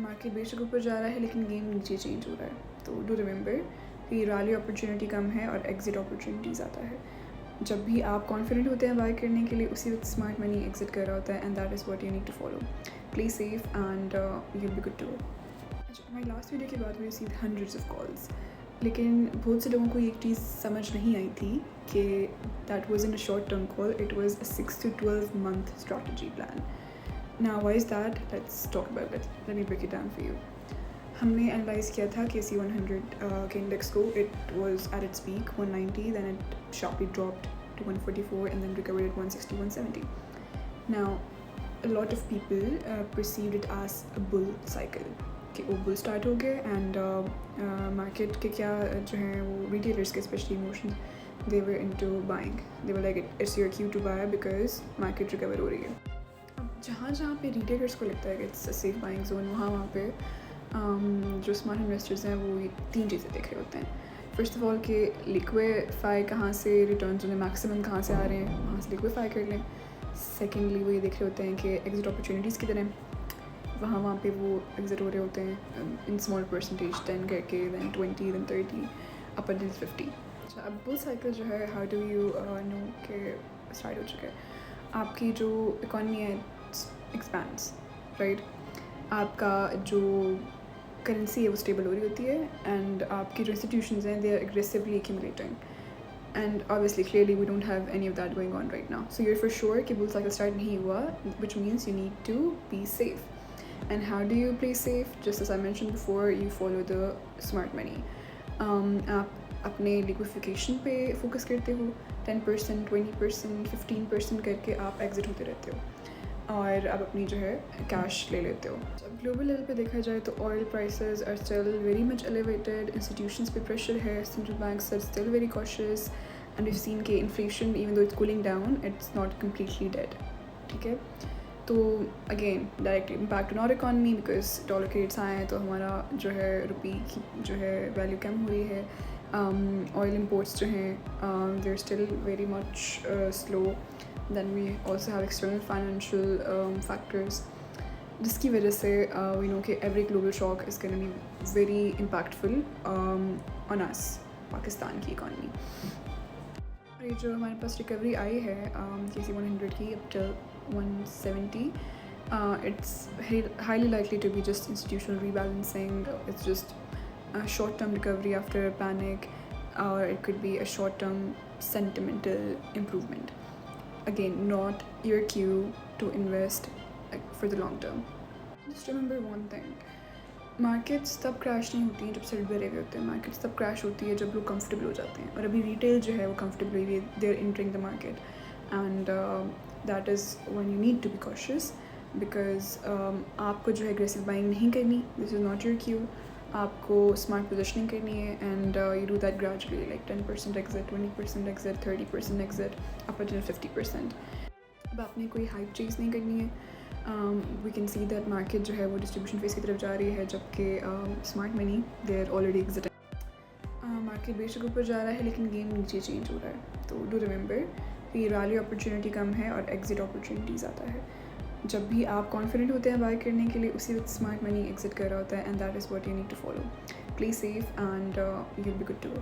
Market बेशक ऊपर जा रहा है लेकिन गेम नीचे चेंज हो रहा है। तो डू रिमेंबर कि रैली अपॉर्चुनिटी कम है और एग्जिट अपॉर्चुनिटी ज़्यादा है। जब भी आप कॉन्फिडेंट होते हैं बाय करने के लिए, उसी वक्त स्मार्ट मनी एग्जिट कर रहा होता है, and that is what you need to follow. Play safe and you will be good to go. अच्छा, हमारी लास्ट वीडियो के बाद we received hundreds of calls, लेकिन बहुत से लोगों को एक चीज़ समझ नहीं आई थी कि that was in a short term call, it was a 6 to 12 month strategy plan. Now why is that? Let's talk about it. Let me break it down for you. हमने एनालाइज़ किया था KC 100 के index को. It was at its peak 190, then it sharply dropped to 144 and then recovered at 160, 170. Now a lot of people perceived it as a bull cycle, कि वो bull start हो गए and market के क्या जो हैं वो रिटेलर्स के specially emotions, they were into buying, they were like it's your cue to buy because market recover हो रही है. अब जहाँ पे रिटेलर्स को लगता है कि it's a safe buying zone, वहाँ पे जो स्मार्ट इन्वेस्टर्स हैं वो ये 3 चीज़ें देख रहे होते हैं. फर्स्ट ऑफ ऑल कि लिक्विफाई कहाँ से रिटर्न्स उन्हें मैक्सिमम कहाँ से आ रहे हैं, वहाँ से लिक्विफाई कर लें. सेकेंडली वो ये देख रहे होते हैं कि एग्जिट अपॉर्चुनिटीज़ की तरह वहाँ पे वो एग्जिट हो रहे होते हैं इन स्मॉल परसेंटेज, 10 करके, दैन 20, दैन 30, अप टिल 50. अच्छा, अब बुल साइकिल जो है, हाउ डू यू नो कि स्टार्ट हो चुका है. आपकी जो इकॉनमी है एक्सपैंड्स, राइट. आपका जो करेंसी है वो स्टेबल हो रही होती है, एंड आपकी जो इंस्टीट्यूशंस हैं they are aggressively accumulating, and obviously clearly we don't have any of that going on right now. So you're for sure कि bull cycle start नहीं हुआ, which means you need to be safe. And how do you play safe? Just as I mentioned before, you follow the smart money. आप अपने liquefaction पे focus करते हो, 10%, 20%, 15% करके आप एग्जिट होते रहते हो, और आप अपनी जो है कैश ले लेते हो. जब ग्लोबल लेवल पे देखा जाए तो oil prices are still very much elevated, institutions पे प्रेशर है, central banks are still very cautious, and we seen के inflation even though it's cooling down, it's not completely dead. ठीक है, तो again direct impact on our economy, because dollar के rates आए हैं तो हमारा जो है रुपी की जो है वैल्यू कम हुई है. ऑयल इम्पोर्ट्स जो हैं they are still very much slow. Then we also have external financial factors, जिसकी वजह से we know कि every global shock is going to be very impactful on us, Pakistan की इकॉनमी. ये जो हमारे पास रिकवरी आई है KC 100 की up till 170, it's highly likely to be just institutional rebalancing. It's just a short-term recovery after a panic, or it could be a short-term sentimental improvement. Again, not your cue to invest for the long term. Just remember one thing, markets तब crash नहीं होती हैं जब cell भरे हुए होते हैं. Markets तब क्रैश होती है जब लोग कंफर्टेबल हो जाते हैं, और अभी रिटेल जो है वो कंफर्टेबल हुई है, they are entering the market, and that is when you need to be cautious, because आपको जो है एग्रेसिव बाइंग नहीं करनी. This is not your cue. आपको स्मार्ट पोजिशनिंग करनी है, and you do that gradually, like 10% exit, 20% exit, 30% exit, up till 50%. अब आपने कोई हाइप चेज़ नहीं करनी है. We can see that market जो है वो डिस्ट्रीब्यूशन फेस की तरफ जा रही है, जबकि smart money they are already exiting. Market बेशक ऊपर जा रहा है लेकिन गेम नीचे चेंज हो रहा है. तो डू रिमेंबर कि रैली अपॉर्चुनिटी कम है और एग्जिट अपॉर्चुनिटी ज़्यादा है. जब भी आप कॉन्फिडेंट होते हैं बाय करने के लिए, उसी वक्त स्मार्ट मनी एग्जिट कर रहा होता है, and that is what you need to follow. Play safe and you will be good to go.